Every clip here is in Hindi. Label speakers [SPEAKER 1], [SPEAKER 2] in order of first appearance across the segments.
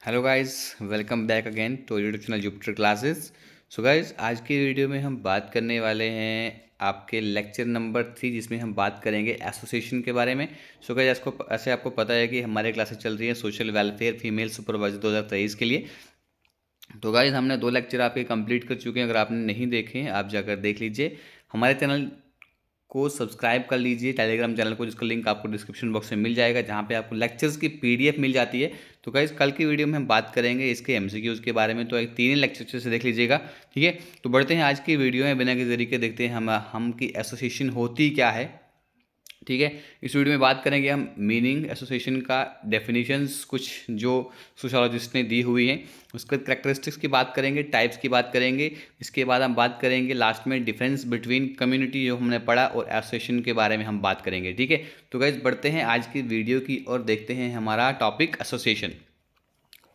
[SPEAKER 1] Hello guys, welcome back again to YouTube channel Jupiter classes. So guys, आज की वीडियो में हम बात करने वाले हैं आपके लेक्चर नंबर 3, जिसमें हम बात करेंगे एसोसिएशन के बारे में। सो गाइस, ऐसे आपको पता है कि हमारे क्लासेस चल रही है सोशल वेलफेयर फीमेल सुपरवाइजर 2023 के लिए। तो गाइस, हमने 2 लेक्चर आपके कंप्लीट कर चुके हैं। अगर आपने नहीं देखे हैं, आप जाकर देख लीजिए। हमारे चैनल को सब्सक्राइब कर लीजिए, टेलीग्राम चैनल को, जिसका लिंक आपको डिस्क्रिप्शन बॉक्स में मिल जाएगा, जहाँ पे आपको लेक्चर्स की पीडीएफ मिल जाती है। तो गाइस, कल की वीडियो में हम बात करेंगे इसके एमसीक्यूज़ के बारे में, तो एक 3 ही लेक्चर से देख लीजिएगा। ठीक है, तो बढ़ते हैं आज की वीडियो में। बिना किसी तरीके देखते हैं हम की एसोसिएशन होती क्या है। ठीक है, इस वीडियो में बात करेंगे हम मीनिंग एसोसिएशन का, डेफिनेशंस कुछ जो सोशोलॉजिस्ट ने दी हुई हैं, उसके कैरेक्टरिस्टिक्स की बात करेंगे, टाइप्स की बात करेंगे। इसके बाद हम बात करेंगे लास्ट में डिफरेंस बिटवीन कम्युनिटी जो हमने पढ़ा, और एसोसिएशन के बारे में हम बात करेंगे। ठीक है, तो गाइस बढ़ते हैं आज की वीडियो की और देखते हैं हमारा टॉपिक एसोसिएशन।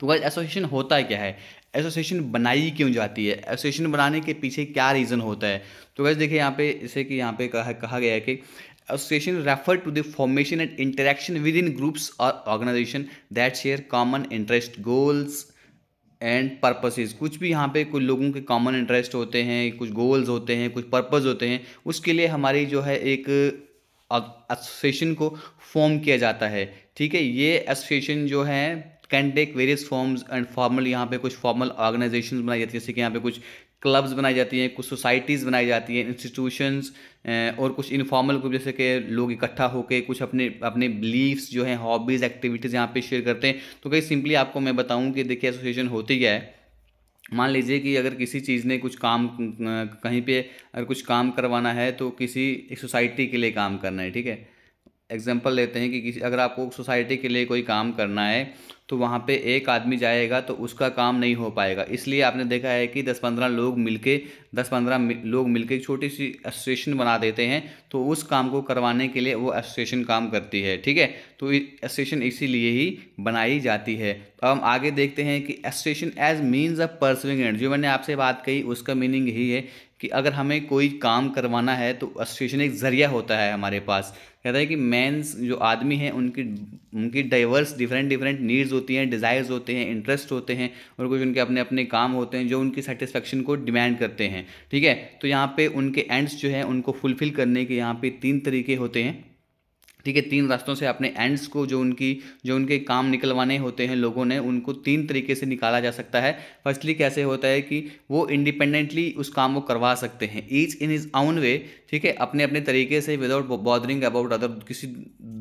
[SPEAKER 1] तो गाइस, एसोसिएशन होता क्या है, एसोसिएशन बनाई क्यों जाती है, एसोसिएशन बनाने के पीछे क्या रीज़न होता है। तो गाइस देखिए, यहाँ पे जैसे कि यहाँ पे कहा गया है कि association refer to the formation and interaction with in groups और organisation that share common interest, goals and purposes. कुछ भी यहाँ पे कुछ लोगों के कॉमन इंटरेस्ट होते हैं, कुछ गोल्स होते हैं, कुछ पर्पस होते हैं, उसके लिए हमारी जो है एक एसोसिएशन को फॉर्म किया जाता है। ठीक है, ये एसोसिएशन जो है can take various forms and formal, यहाँ पे कुछ फॉर्मल ऑर्गेनाइजेशंस बनाई जाती है, जैसे कि यहाँ पे कुछ क्लब्स बनाई जाती हैं, कुछ सोसाइटीज़ बनाई जाती हैं, इंस्टीट्यूशंस, और कुछ इनफॉर्मल ग्रुप, जैसे कि लोग इकट्ठा होकर कुछ अपने अपने बिलीव्स जो हैं, हॉबीज़, एक्टिविटीज़ यहाँ पे शेयर करते हैं। तो कहीं सिंपली आपको मैं बताऊँ कि देखिए एसोसिएशन होती क्या है। मान लीजिए कि अगर किसी चीज़ ने कुछ काम कहीं पे अगर कुछ काम करवाना है, तो किसी एक सोसाइटी के लिए काम करना है। ठीक है, एग्जांपल लेते हैं कि किसी अगर आपको सोसाइटी के लिए कोई काम करना है, तो वहाँ पे एक आदमी जाएगा तो उसका काम नहीं हो पाएगा। इसलिए आपने देखा है कि 10-15 लोग मिलके एक छोटी सी एसोसिएशन बना देते हैं, तो उस काम को करवाने के लिए वो एसोसिएशन काम करती है। ठीक है, तो एसोसिएशन इसीलिए ही बनाई जाती है। तो हम आगे देखते हैं कि association as means of pursuing end, जो मैंने आपसे बात कही उसका मीनिंग यही है कि अगर हमें कोई काम करवाना है, तो एसोसिएशन एक जरिया होता है हमारे पास। कहता है कि मेंस जो आदमी हैं, उनकी उनकी डाइवर्स डिफरेंट डिफरेंट नीड्स होती हैं, डिज़ायर्स होते हैं, इंटरेस्ट होते हैं, और कुछ उनके अपने अपने काम होते हैं जो उनकी सेटिस्फेक्शन को डिमांड करते हैं। ठीक है, तो यहाँ पे उनके एंड्स जो है उनको फुलफिल करने के यहाँ पे 3 तरीके होते हैं। ठीक है, 3 रास्तों से अपने एंड्स को, जो उनके काम निकलवाने होते हैं लोगों ने, उनको 3 तरीके से निकाला जा सकता है। फर्स्टली कैसे होता है कि वो इंडिपेंडेंटली उस काम को करवा सकते हैं, each in his own way. ठीक है, अपने अपने तरीके से, विदाउट बॉदरिंग अबाउट अदर, किसी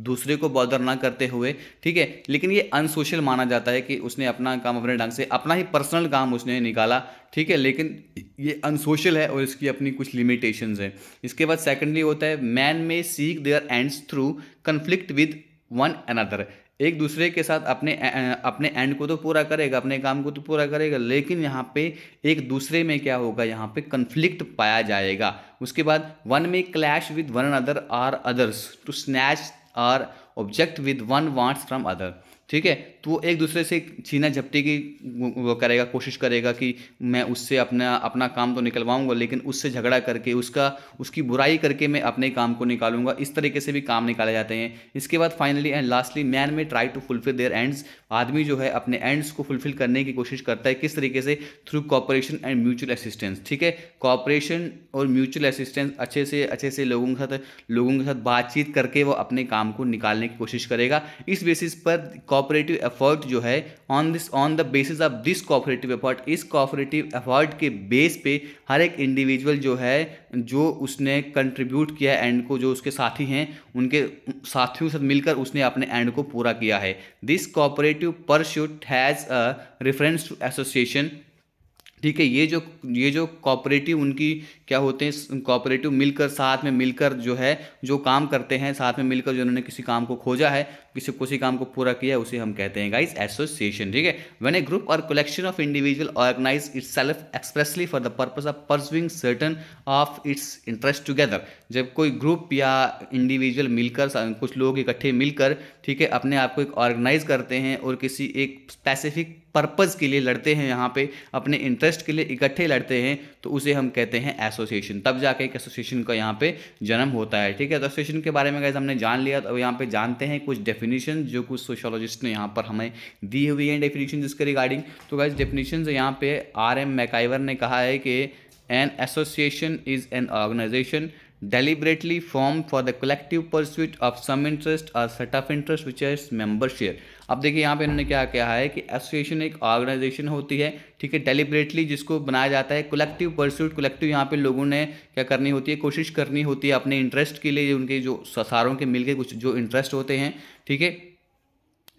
[SPEAKER 1] दूसरे को बॉदर ना करते हुए। ठीक है, लेकिन ये अनसोशल माना जाता है कि उसने अपना काम अपने ढंग से, अपना ही पर्सनल काम उसने निकाला। ठीक है, लेकिन ये अनसोशल है और इसकी अपनी कुछ लिमिटेशंस हैं। इसके बाद सेकंडली होता है man may seek their ends through conflict with one another. एक दूसरे के साथ अपने एंड को तो पूरा करेगा, अपने काम को तो पूरा करेगा, लेकिन यहाँ पे एक दूसरे में क्या होगा, यहाँ पे कन्फ्लिक्ट पाया जाएगा। उसके बाद one may clash with one another or others to snatch or object with one wants from other. ठीक है, तो वो एक दूसरे से छीना झपटी की वो करेगा, कोशिश करेगा कि मैं उससे अपना अपना काम तो निकलवाऊंगा, लेकिन उससे झगड़ा करके, उसकी बुराई करके मैं अपने काम को निकालूंगा। इस तरीके से भी काम निकाले जाते हैं। इसके बाद finally and lastly man may try to fulfill their ends. आदमी जो है अपने एंड्स को फुलफिल करने की कोशिश करता है, किस तरीके से, through cooperation and mutual assistance. ठीक है, कॉपरेशन और म्यूचुअल असिस्टेंस, अच्छे से लोगों के साथ बातचीत करके वो अपने काम को निकालने की कोशिश करेगा। इस बेसिस पर कोऑपरेटिव एफर्ट जो है, on the basis of this cooperative effort, इस कोऑपरेटिव एफर्ट के बेस पे हर एक इंडिविजुअल जो है, जो उसने कंट्रीब्यूट किया एंड को, जो उसके साथी हैं, उनके साथियों के साथ मिलकर उसने अपने एंड को पूरा किया है। This cooperative pursuit has a reference to association. ठीक है, ये जो कोऑपरेटिव उनकी क्या होते हैं, कोऑपरेटिव मिलकर, साथ में मिलकर जो है, जो काम करते हैं, साथ में मिलकर जो उन्होंने किसी काम को खोजा है, किसी काम को पूरा किया, उसे हम कहते हैं गाइस एसोसिएशन। ठीक है, when a group or collection of individual organize itself expressly for the purpose of pursuing certain of its interest together. जब कोई ग्रुप या इंडिविजुअल मिलकर, कुछ लोग इकट्ठे मिलकर, ठीक है, अपने आप को एक ऑर्गेनाइज करते हैं और किसी एक स्पेसिफिक पर्पज़ के लिए लड़ते हैं, यहाँ पे अपने इंटरेस्ट के लिए इकट्ठे लड़ते हैं, तो उसे हम कहते हैं एसोसिएशन, तब जाके एक एसोसिएशन का यहाँ पे जन्म होता है। ठीक है, तो एसोसिएशन के बारे में गाइस हमने जान लिया। तो यहाँ पे जानते हैं कुछ डेफिनेशन जो कुछ सोशियोलॉजिस्ट ने यहाँ पर हमें दी हुई है डेफिनेशन जिसके रिगार्डिंग। तो गाइस डेफिनेशन यहाँ पे R.M. मैकाइवर ने कहा है कि an association is an organization deliberately formed for the collective pursuit of some interest or set of interest which is member share। अब देखिए यहाँ पे इन्होंने क्या कहा है कि एसोसिएशन एक ऑर्गेनाइजेशन होती है, ठीक है, डेलिबरेटली जिसको बनाया जाता है, कलेक्टिव परस्यूट, कलेक्टिव यहाँ पे लोगों ने क्या करनी होती है, कोशिश करनी होती है अपने इंटरेस्ट के लिए, उनके जो सारों के मिलके कुछ जो इंटरेस्ट होते हैं, ठीक है,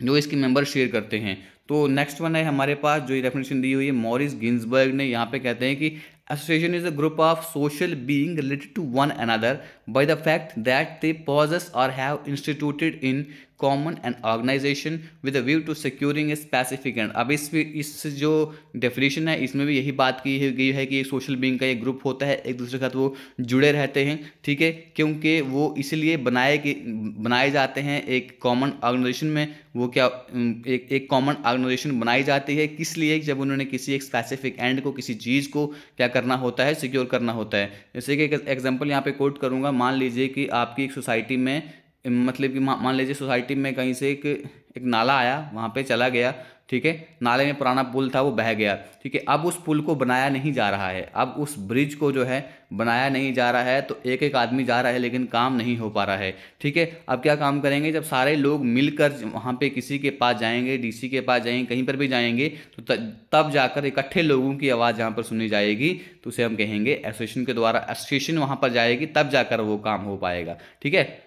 [SPEAKER 1] जो इसकी मेंबर शेयर करते हैं। तो नेक्स्ट वन है हमारे पास जो डेफिनेशन दी हुई है मॉरिस गिन्सबर्ग ने, यहाँ पे कहते हैं कि association is a group of social being related to one another by the fact that they possess or have instituted in common an organization with a view to securing a specific end। अब इस जो डेफिनेशन है इसमें भी यही बात की गई है कि एक सोशल बीइंग का एक ग्रुप होता है, एक दूसरे के साथ वो जुड़े रहते हैं, ठीक है, क्योंकि वो इसलिए बनाए जाते हैं एक कॉमन ऑर्गेनाइजेशन में। वो क्या एक कॉमन ऑर्गेनाइजेशन बनाई जाती है किस लिए, जब उन्होंने किसी एक स्पेसिफिक एंड को, किसी चीज़ को क्या करना होता है, सिक्योर करना होता है। जैसे कि एक एग्जांपल यहाँ पे कोट करूँगा, मान लीजिए कि आपकी एक सोसाइटी में, मतलब कि मान लीजिए सोसाइटी में कहीं से एक नाला आया, वहाँ पे चला गया, ठीक है, नाले में पुराना पुल था वो बह गया, ठीक है, अब उस पुल को बनाया नहीं जा रहा है, अब उस ब्रिज को जो है बनाया नहीं जा रहा है, तो एक एक आदमी जा रहा है लेकिन काम नहीं हो पा रहा है, ठीक है। अब क्या काम करेंगे, जब सारे लोग मिलकर वहाँ पे किसी के पास जाएंगे, डीसी के पास जाएंगे, कहीं पर भी जाएंगे, तो तब जाकर इकट्ठे लोगों की आवाज़ जहाँ पर सुनी जाएगी तो उसे हम कहेंगे एसोसिएशन के द्वारा, एसोसिएशन वहाँ पर जाएगी तब जाकर वो काम हो पाएगा, ठीक है।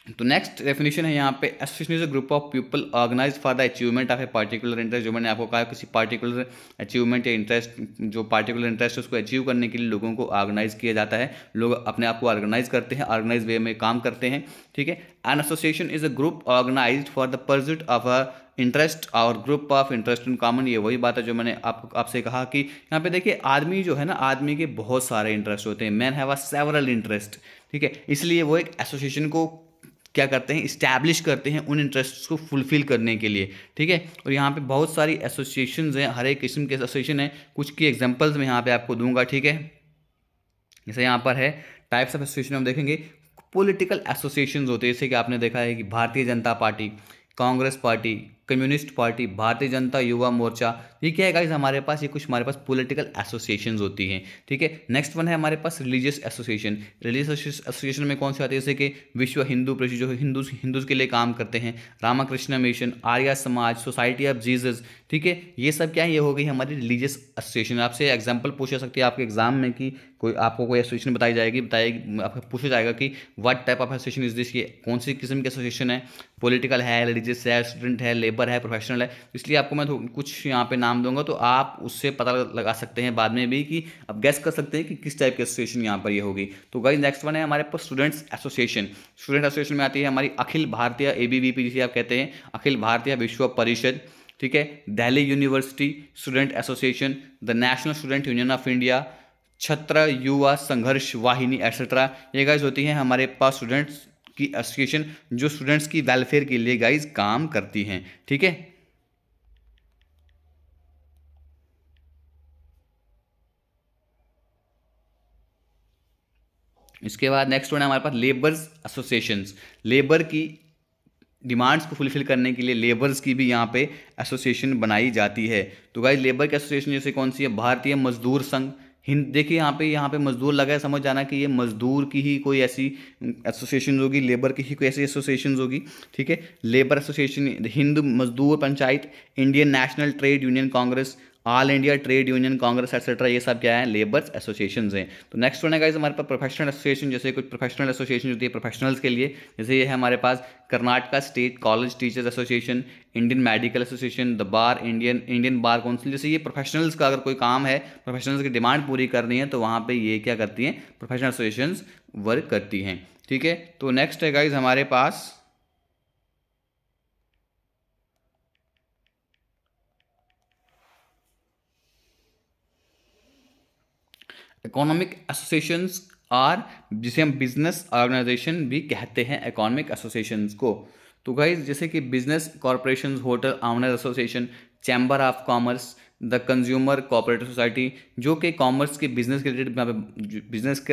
[SPEAKER 1] तो नेक्स्ट डेफिनेशन है यहाँ पे association is a group of people organize for the achievement of a particular interest. जो मैंने आपको कहा किसी पार्टिकुलर अचीवमेंट या इंटरेस्ट, जो पार्टिकुलर इंटरेस्ट है उसको अचीव करने के लिए लोगों को ऑर्गेनाइज किया जाता है, लोग अपने आप को ऑर्गेनाइज करते हैं, ऑर्गेनाइज वे में काम करते हैं, ठीक है। An association is a group organise for the pursuit of a interest और group of interest in common. ये वही बात है जो मैंने आपसे कहा कि यहाँ पे देखिए आदमी जो है ना, आदमी के बहुत सारे इंटरेस्ट होते हैं, man have a several interest, ठीक है, इसलिए वो एक एसोसिएशन को क्या करते हैं, इस्टेब्लिश करते हैं उन इंटरेस्ट्स को फुलफिल करने के लिए, ठीक है। और यहाँ पे बहुत सारी एसोसिएशंस हैं, हर एक किस्म के एसोसिएशन हैं, कुछ की एग्जांपल्स मैं यहाँ पे आपको दूंगा, ठीक है। जैसे यहाँ पर है टाइप्स ऑफ एसोसिएशन, हम देखेंगे पॉलिटिकल एसोसिएशंस होते हैं, जैसे कि आपने देखा है कि Bharatiya Janata party, Congress party, communist party, Bharatiya Janata Yuva Morcha, ये क्या है गाइस हमारे पास, ये कुछ हमारे पास पॉलिटिकल एसोसिएशंस होती हैं, ठीक है। नेक्स्ट वन है हमारे पास रिलीजियस एसोसिएशन। रिलीजियस एसोसिएशन में कौन से आते हैं, जैसे कि विश्व हिंदू परिषद जो हिंदूज के लिए काम करते हैं, Ramakrishna mission, Arya Samaj, society of Jesus, ठीक है, ये सब क्या है, ये हो गई हमारी रिलीजियस एसोसिएशन। आपसे एग्जाम्पल पूछा सकती है आपके एग्जाम में कि आपको कोई एसोसिएशन बताएगी, आपको पूछा जाएगा कि what type of association is this, ये कौन सी किस्म की एसोसिएशन है, पॉलिटिकल है, रिलीजियस है, स्टूडेंट है, लेबर है, प्रोफेशनल है। इसलिए आपको मैं कुछ यहाँ पे नाम दूंगा तो आप उससे पता लगा सकते हैं बाद में भी कि आप गैस कर सकते हैं कि किस टाइप की एसोसिएशन यहाँ पर ये होगी। तो गाइस नेक्स्ट वन है हमारे पास स्टूडेंट्स एसोसिएशन। स्टूडेंट एसोसिएशन में आती है हमारी अखिल भारतीय ABVP जिसे आप कहते हैं, अखिल भारतीय विश्व परिषद, ठीक है, Delhi university student association, the national student union of India, छत्र युवा संघर्ष वाहिनी एटसेट्रा। ये गाइस होती हैं हमारे पास स्टूडेंट्स की एसोसिएशन जो स्टूडेंट्स की वेलफेयर के लिए गाइस काम करती हैं, ठीक है। इसके बाद नेक्स्ट वन है हमारे पास लेबर्स एसोसिएशंस। लेबर की डिमांड्स को फुलफिल करने के लिए लेबर्स की भी यहाँ पे एसोसिएशन बनाई जाती है। तो गाइस लेबर की एसोसिएशन जैसे कौन सी है, भारतीय मजदूर संघ। देखिए यहाँ पे मजदूर लगा है, समझ जाना कि ये मजदूर की ही कोई ऐसी एसोसिएशन होगी, लेबर की ही कोई ऐसी एसोसिएशन होगी, ठीक है। लेबर एसोसिएशन, हिंद मजदूर panchayat, Indian national trade union Congress, all India trade union Congress etcetera, ये सब क्या है, लेबर्स एसोसिएशंस हैं। तो नेक्स्ट वन है गाइस हमारे पास प्रोफेशनल एसोसिएशन। जैसे कुछ प्रोफेशनल एसोसिएशन होती है प्रोफेशनल्स के लिए, जैसे ये है हमारे पास Karnataka state college teachers association, Indian medical association, the bar, Indian bar council. जैसे ये प्रोफेशनल्स का अगर कोई काम है, प्रोफेशनल्स की डिमांड पूरी करनी है, तो वहाँ पर ये क्या करती हैं, प्रोफेशनल एसोसिएशंस वर्क करती हैं, ठीक है। तो नेक्स्ट है गाइस हमारे पास इकोनॉमिक एसोसिएशंस और जिसे हम बिजनेस ऑर्गेनाइजेशन भी कहते हैं इकोनॉमिक एसोसिएशंस को। तो गाइज जैसे कि business corporations, hotel owner association, chamber of commerce, the consumer cooperative society, जो कि कॉमर्स के बिजनेस के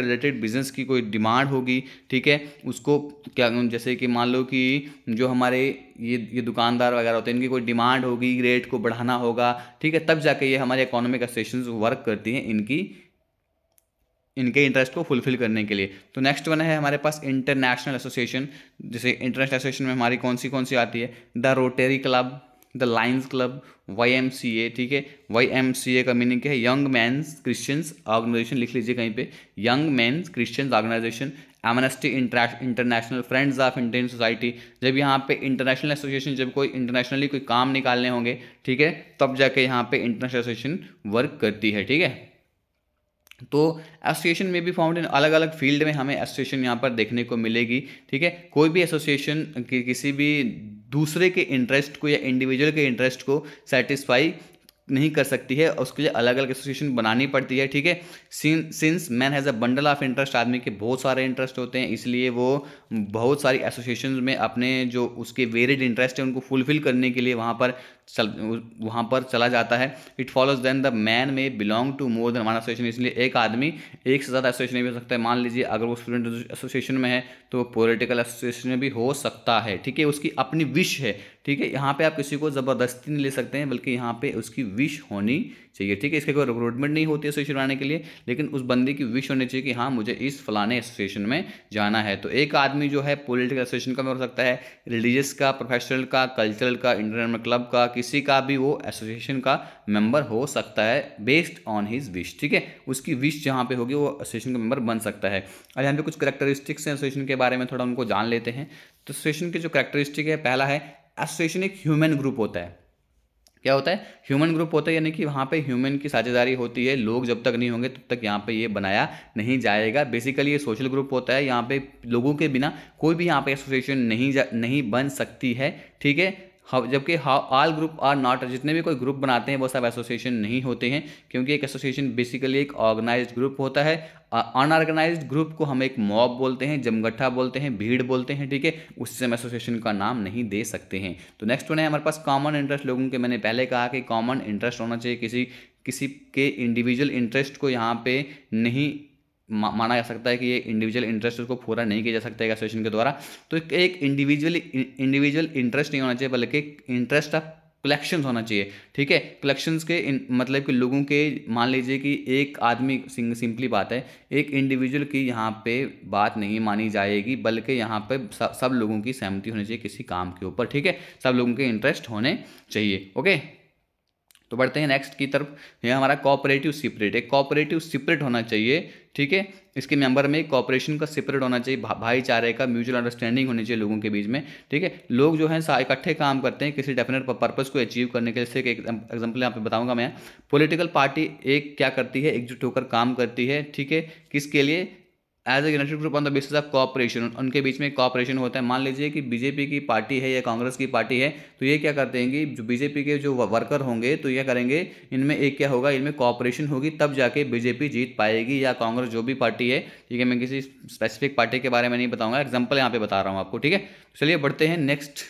[SPEAKER 1] रिलेटेड, बिजनेस की कोई डिमांड होगी, ठीक है, उसको क्या, जैसे कि मान लो कि जो हमारे ये दुकानदार वगैरह होते हैं, इनकी कोई डिमांड होगी, रेट को बढ़ाना होगा, ठीक है, तब जाके ये हमारे इकोनॉमिक एसोसिएशंस वर्क करती हैं इनके इंटरेस्ट को फुलफिल करने के लिए। तो नेक्स्ट वन है हमारे पास इंटरनेशनल एसोसिएशन। जैसे इंटरनेशनल एसोसिएशन में हमारी कौन सी आती है, the rotary club, the Lions club, YMCA, ठीक है। YMCA का मीनिंग क्या है, यंग मैंस क्रिश्चियंस ऑर्गेनाइजेशन, लिख लीजिए कहीं पे, Young Men's Christians Organization. Amnesty International, Friends of Indian Society, जब यहाँ पे इंटरनेशनल एसोसिएशन, जब कोई इंटरनेशनली कोई काम निकालने होंगे, ठीक है, तब जाके यहाँ पे इंटरनेशनल एसोसिएशन वर्क करती है, ठीक है। तो एसोसिएशन में भी फाउंड इन अलग अलग फील्ड में हमें एसोसिएशन यहाँ पर देखने को मिलेगी, ठीक है। कोई भी एसोसिएशन किसी भी दूसरे के इंटरेस्ट को या इंडिविजुअल के इंटरेस्ट को सेटिस्फाई नहीं कर सकती है, उसके लिए अलग अलग एसोसिएशन बनानी पड़ती है, ठीक है। Since man has a bundle of interest, आदमी के बहुत सारे इंटरेस्ट होते हैं, इसलिए वो बहुत सारी एसोसिएशन में अपने जो उसके वेरिड इंटरेस्ट है उनको फुलफिल करने के लिए वहाँ पर चला जाता है। It follows then the man may belong to more than one association, इसलिए एक आदमी एक से ज़्यादा एसोसिएशन में भी हो सकता है। मान लीजिए अगर वो स्टूडेंट एसोसिएशन में है तो वो पॉलिटिकल एसोसिएशन में भी हो सकता है, ठीक है, उसकी अपनी विश है, ठीक है। यहाँ पे आप किसी को ज़बरदस्ती नहीं ले सकते हैं, बल्कि यहाँ पे उसकी विश होनी चाहिए, ठीक है। इसके कोई रिक्रूटमेंट नहीं होती है एसोसिएशन बनाने के लिए, लेकिन उस बंदे की विश होनी चाहिए कि हाँ मुझे इस फलाने एसोसिएशन में जाना है। तो एक आदमी जो है पॉलिटिकल एसोसिएशन का हो सकता है, रिलीजियस का, प्रोफेशनल का, कल्चरल का, इंटरनेशनल क्लब का, किसी का भी वो एसोसिएशन का मेंबर हो सकता है बेस्ड ऑन हिज विश, ठीक है। उसकी विश जहाँ पे होगी वो एसोसिएशन का मेंबर बन सकता है। और यहाँ पे कुछ कैरेक्टरिस्टिक्स हैं एसोसिएशन के बारे में, थोड़ा उनको जान लेते हैं। तो एसोसिएशन के जो कैरेक्टरिस्टिक है, पहला है एसोसिएशन एक ह्यूमन ग्रुप होता है। क्या होता है, ह्यूमन ग्रुप होता है, यानी कि वहाँ पे ह्यूमन की साझेदारी होती है, लोग जब तक नहीं होंगे तब तक यहाँ पे ये बनाया नहीं जाएगा। बेसिकली ये सोशल ग्रुप होता है, यहाँ पे लोगों के बिना कोई भी यहाँ पे एसोसिएशन नहीं बन सकती है, ठीक है। जबकि ऑल ग्रुप आर नॉट, जितने भी कोई ग्रुप बनाते हैं वो सब एसोसिएशन नहीं होते हैं, क्योंकि एक एसोसिएशन बेसिकली एक ऑर्गेनाइज्ड ग्रुप होता है। अनऑर्गेनाइज्ड ग्रुप को हम एक मॉब बोलते हैं, जमगट्ठा बोलते हैं, भीड़ बोलते हैं, ठीक है, उससे हम एसोसिएशन का नाम नहीं दे सकते हैं। तो नेक्स्ट वन है हमारे पास कॉमन इंटरेस्ट लोगों के। मैंने पहले कहा कि कॉमन इंटरेस्ट होना चाहिए, किसी के इंडिविजुअल इंटरेस्ट को यहाँ पे नहीं माना जा सकता है कि ये इंडिविजुअल इंटरेस्ट उसको पूरा नहीं किया जा सकता है एसोसिएशन के द्वारा। तो एक इंडिविजुअल इंटरेस्ट नहीं होना चाहिए, बल्कि इंटरेस्ट ऑफ कलेक्शंस होना चाहिए, ठीक है। कलेक्शंस के मतलब कि लोगों के, मान लीजिए कि एक आदमी, सिंपली बात है, एक इंडिविजुअल की यहाँ पे बात नहीं मानी जाएगी, बल्कि यहाँ पे सब लोगों की सहमति होनी चाहिए किसी काम के ऊपर, ठीक है, सब लोगों के इंटरेस्ट होने चाहिए, ओके। तो बढ़ते हैं नेक्स्ट की तरफ। ये हमारा कोऑपरेटिव सेपरेट, एक कोऑपरेटिव सेपरेट होना चाहिए, ठीक है। इसके मेंबर में कॉपरेशन का सेपरेट होना चाहिए, भाईचारे का, म्यूचुअल अंडरस्टैंडिंग होनी चाहिए लोगों के बीच में, ठीक है। लोग जो हैं इकट्ठे काम करते हैं किसी डेफिनेट पर्पस को अचीव करने के लिए। जैसे एक एग्जांपल यहाँ पे बताऊंगा मैं, पॉलिटिकल पार्टी एक क्या करती है, एकजुट होकर काम करती है, ठीक है, किसके लिए, as a united group on the basis of cooperation, उनके बीच में कॉपरेशन होता है। मान लीजिए कि बीजेपी की पार्टी है या कांग्रेस की पार्टी है, तो ये क्या करते हैं कि जो बीजेपी के जो वर्कर होंगे तो ये करेंगे, इनमें एक क्या होगा, इनमें कॉपरेशन होगी, तब जाके बीजेपी जीत पाएगी, या कांग्रेस जो भी पार्टी है, ठीक है। मैं किसी स्पेसिफिक पार्टी के बारे में नहीं बताऊंगा, एग्जाम्पल यहाँ पे बता रहा हूँ आपको, ठीक है। चलिए बढ़ते हैं नेक्स्ट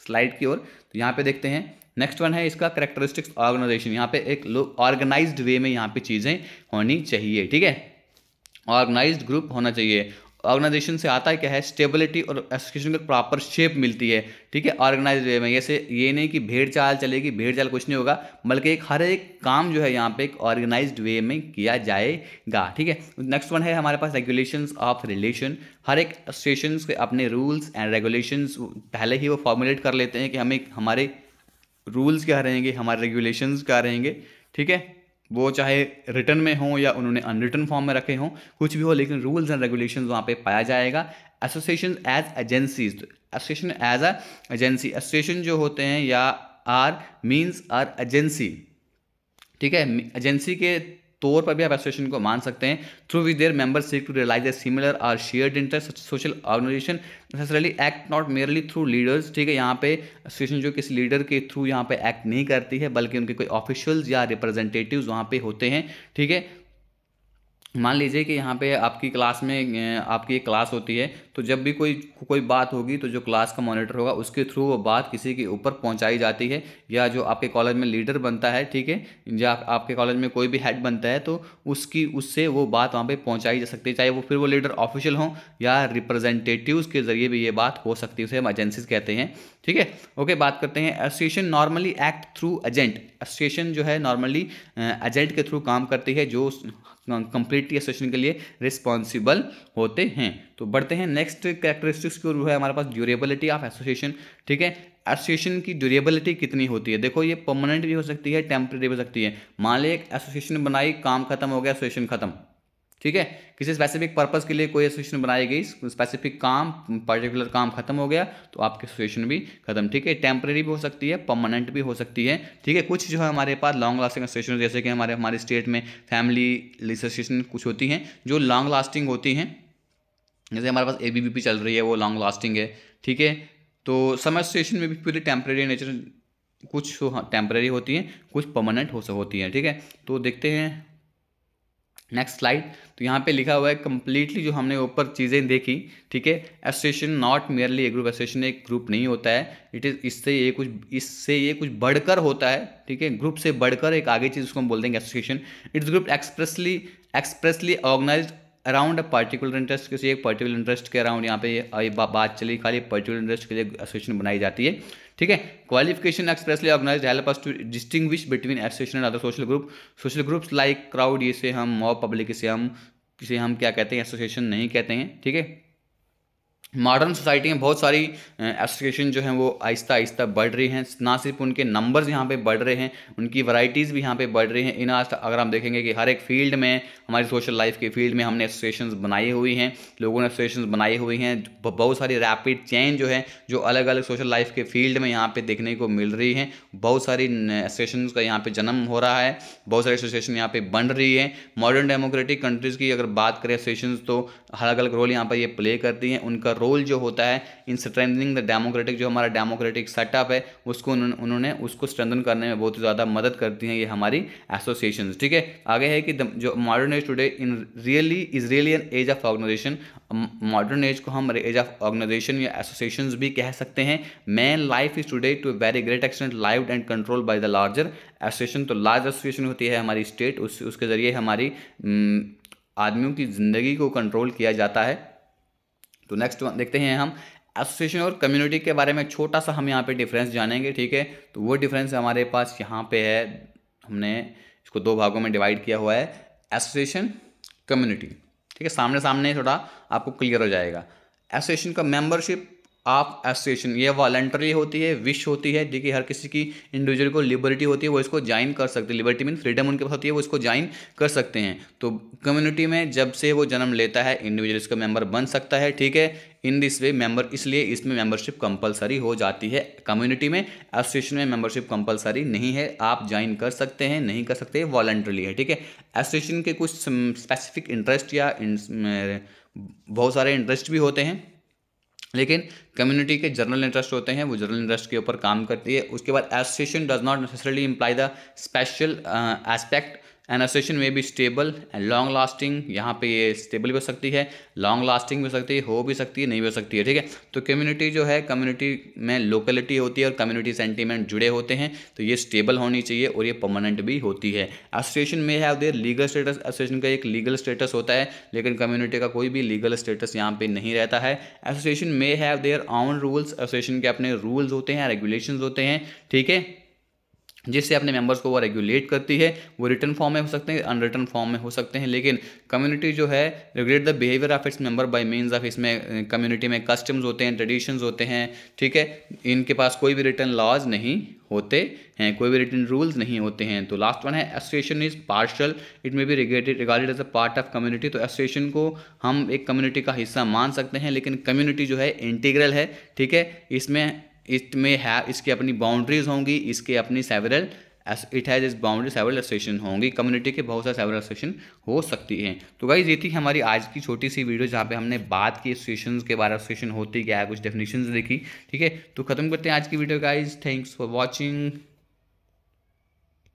[SPEAKER 1] स्लाइड की ओर। तो यहाँ पे देखते हैं नेक्स्ट वन है इसका कैरेक्टरिस्टिक्स ऑर्गेनाइजेशन। यहाँ पे एक ऑर्गेनाइज्ड वे में यहाँ पे चीज़ें होनी चाहिए, ठीक है, ऑर्गेनाइज्ड ग्रुप होना चाहिए। ऑर्गेनाइजेशन से आता है क्या है, स्टेबिलिटी और एसोसिएशन को प्रॉपर शेप मिलती है, ठीक है, ऑर्गेनाइज्ड वे में। जैसे ये नहीं कि भेड़ चाल चलेगी, भेड़ चाल कुछ नहीं होगा, बल्कि हर एक काम जो है यहाँ पे एक ऑर्गेनाइज्ड वे में किया जाएगा, ठीक है। नेक्स्ट वन है हमारे पास रेगुलेशंस ऑफ रिलेशन। हर एक एसोसिएशन के अपने रूल्स एंड रेगुलेशंस पहले ही वो फॉर्मुलेट कर लेते हैं कि हमें हमारे रूल्स क्या रहेंगे, हमारे रेगुलेशंस क्या रहेंगे, ठीक है, वो चाहे रिटर्न में हो या उन्होंने अनरिटन फॉर्म में रखे हों, कुछ भी हो, लेकिन रूल्स एंड रेगुलेशंस वहाँ पे पाया जाएगा। Association as agencies, association as a agency, association जो होते हैं या आर मीन्स आर एजेंसी, ठीक है, एजेंसी के तौर पर भी आप एसोसिएशन को मान सकते हैं। Through which their members seek to realise a similar और shared interest, social organisation necessarily act not merely through leaders, ठीक है। यहाँ पे एसोसिएशन जो किसी लीडर के थ्रू यहाँ पे एक्ट नहीं करती है, बल्कि उनके कोई ऑफिशियल्स या रिप्रेजेंटेटिव्स वहाँ पे होते हैं, ठीक है। मान लीजिए कि यहाँ पे आपकी क्लास में आपकी एक क्लास होती है, तो जब भी कोई बात होगी तो जो क्लास का मॉनिटर होगा उसके थ्रू वो बात किसी के ऊपर पहुंचाई जाती है, या जो आपके कॉलेज में लीडर बनता है, ठीक है, या आपके कॉलेज में कोई भी हेड बनता है तो उससे वो बात वहाँ पे पहुंचाई जा सकती है, चाहे वो फिर वो लीडर ऑफिशियल हो या रिप्रेजेंटेटिव्स के जरिए भी ये बात हो सकती है, उसे हम एजेंसीज कहते हैं। ठीक है, ओके, बात करते हैं association normally act through agent. Association जो है नॉर्मली एजेंट के थ्रू काम करती है जो कंप्लीटली एसोसिएशन के लिए रिस्पॉन्सिबल होते हैं। तो बढ़ते हैं नेक्स्ट कैरेक्टरिस्टिक्स की ओर, है हमारे पास ड्यूरेबिलिटी ऑफ एसोसिएशन। ठीक है, एसोसिएशन की ड्यूरेबिलिटी कितनी होती है? देखो, ये परमानेंट भी हो सकती है, टेम्परेरी भी हो सकती है। मान ली एक एसोसिएशन बनाई, काम खत्म हो गया, एसोसिएशन खत्म। ठीक है, किसी स्पेसिफिक पर्पस के लिए कोई एसोसिएशन बनाई गई, स्पेसिफिक काम, पर्टिकुलर काम खत्म हो गया तो आपकी एसोसिएशन भी खत्म। ठीक है, टेम्परेरी भी हो सकती है, परमानेंट भी हो सकती है। ठीक है, कुछ जो है हमारे पास लॉन्ग लास्टिंग एसोसिएशन, जैसे कि हमारे स्टेट में फैमिली एसोसिएशन कुछ होती हैं जो लॉन्ग लास्टिंग होती हैं, जैसे हमारे पास ABVP चल रही है, वो लॉन्ग लास्टिंग है। ठीक है, तो सम एसोसिएशन में भी पूरी टेम्परेरी नेचर, कुछ टेम्परेरी होती हैं, कुछ परमानेंट होती हैं। ठीक है, तो देखते हैं नेक्स्ट स्लाइड। तो यहाँ पे लिखा हुआ है कंप्लीटली जो हमने ऊपर चीज़ें देखी। ठीक है, association not merely A group, association एक ग्रुप नहीं होता है, इट इज़ इससे ये कुछ बढ़कर होता है। ठीक है, ग्रुप से बढ़कर एक आगे चीज़ उसको हम बोल देंगे association. It's group expressly organized around a particular interest, किसी एक पर्टिकुलर इंटरेस्ट के अराउंड यहाँ पे ये बात चली, खाली पर्टिकुलर इंटरेस्ट के लिए एसोसिएशन बनाई जाती है। ठीक है, qualification expressly organized help us to distinguish between association and other social groups like crowd, इसे हम मॉब पब्लिक, इसे हम क्या कहते हैं, एसोसिएशन नहीं कहते हैं। ठीक है, मॉडर्न सोसाइटी में बहुत सारी एसोसिएशन जो हैं वो आहिस्ता आहिस्ता बढ़ रही हैं, ना सिर्फ उनके नंबर्स यहाँ पे बढ़ रहे हैं, उनकी वैरायटीज़ भी यहाँ पे बढ़ रही हैं। इन आज अगर हम देखेंगे कि हर एक फील्ड में, हमारी सोशल लाइफ के फील्ड में हमने एसोसिएशंस बनाई हुई हैं, लोगों ने एसोसिएशंस बनाई हुई हैं। बहुत सारी रैपिड चेंज जो है जो अलग अलग सोशल लाइफ के फील्ड में यहाँ पर देखने को मिल रही हैं। बहुत सारी एसोसिएशंस का यहाँ पर जन्म हो रहा है, बहुत सारी एसोसिएशन यहाँ पर बन रही है। मॉडर्न डेमोक्रेटिक कंट्रीज़ की अगर बात करें एसोसिएशंस, तो अलग अलग रोल यहाँ पर ये प्ले करती हैं। उनका रोल जो होता है इन स्ट्रेंथनिंग द डेमोक्रेटिक, जो हमारा डेमोक्रेटिक सेटअप है उसको उन्होंने उसको स्ट्रेंथन करने में बहुत ही ज़्यादा मदद करती हैं ये हमारी एसोसिएशंस। ठीक है, आगे है कि जो modern age today is really an age of organization. Modern age को हम एज ऑफ ऑर्गेनाइजेशन या एसोसिएशंस भी कह सकते हैं। Man life is today to very great extent lived and control by the larger association. तो लार्ज एसोसिएशन होती है हमारी स्टेट, उसके जरिए हमारी आदमियों की ज़िंदगी को कंट्रोल किया जाता है। तो नेक्स्ट देखते हैं हम एसोसिएशन और कम्युनिटी के बारे में छोटा सा हम यहाँ पे डिफरेंस जानेंगे। ठीक है, तो वो डिफरेंस हमारे पास यहाँ पे है, हमने इसको दो भागों में डिवाइड किया हुआ है, एसोसिएशन, कम्युनिटी। ठीक है, सामने सामने थोड़ा आपको क्लियर हो जाएगा। एसोसिएशन का मेंबरशिप ऑफ एसोसिएशन ये वॉलंटरी होती है, विश होती है। देखिए, हर किसी की इंडिविजुअल को लिबर्टी होती है, वो इसको ज्वाइन कर सकते हैं। लिबर्टी मीन फ्रीडम उनके पास होती है, वो इसको ज्वाइन कर सकते हैं। तो कम्युनिटी में जब से वो जन्म लेता है इंडिविजुअल इसका मेंबर बन सकता है। ठीक है, इन दिस वे मेंबर, इसलिए इसमें मेंबरशिप कंपलसरी हो जाती है। कम्युनिटी में, एसोसिएशन में मेंबरशिप कंपलसरी नहीं है, आप ज्वाइन कर सकते हैं, नहीं कर सकते, वॉलंटरी है। ठीक है, एसोसिएशन के कुछ स्पेसिफिक इंटरेस्ट या बहुत सारे इंटरेस्ट भी होते हैं, लेकिन कम्युनिटी के जनरल इंटरेस्ट होते हैं, वो जनरल इंटरेस्ट के ऊपर काम करती है। उसके बाद association does not necessarily imply the special aspect an association में be stable and long lasting. यहाँ पे ये स्टेबल भी हो सकती है, लॉन्ग लास्टिंग भी हो सकती है, हो भी सकती है, नहीं भी हो सकती है। ठीक है, तो कम्युनिटी जो है, कम्युनिटी में लोकेलिटी होती है और कम्युनिटी सेंटीमेंट जुड़े होते हैं, तो ये स्टेबल होनी चाहिए और ये परमानेंट भी होती है। एसोसिएशन में have their legal status, association का एक लीगल स्टेटस होता है, लेकिन कम्युनिटी का कोई भी लीगल स्टेटस यहाँ पे नहीं रहता है। एसोसिएशन में have their on rules, association के अपने रूल्स होते हैं, रेगुलेशंस होते हैं। ठीक है, जिससे अपने मेंबर्स को वो रेगुलेट करती है। वो रिटर्न फॉर्म में हो सकते हैं, अनरिटर्न फॉर्म में हो सकते हैं, लेकिन कम्युनिटी जो है regulate the behaviour of its member by means of, इसमें कम्युनिटी में कस्टम्स होते हैं, ट्रेडिशंस होते हैं। ठीक है, इनके पास कोई भी रिटर्न लॉज नहीं होते हैं, कोई भी रिटर्न रूल्स नहीं होते हैं। तो लास्ट वन है association is partial, it may be regarded as a part of community. तो एसोसिएशन को हम एक कम्युनिटी का हिस्सा मान सकते हैं, लेकिन कम्युनिटी जो है इंटीग्रल है। ठीक है, इसमें है, इसकी अपनी बाउंड्रीज होंगी, इसके अपनी सेवरल, इट हैज़ इस बाउंड्री सेवरल एसोसिएशन होंगी। कम्युनिटी के बहुत सारे सेवरल एसोसिएशन हो सकती हैं। तो गाइस, ये थी हमारी आज की छोटी सी वीडियो जहाँ पे हमने बात की एसोसिएशन के बारे में, एसोसिएशन होती क्या है, कुछ डेफिनेशंस देखी। ठीक है, तो खत्म करते हैं आज की video guys. Thanks for watching.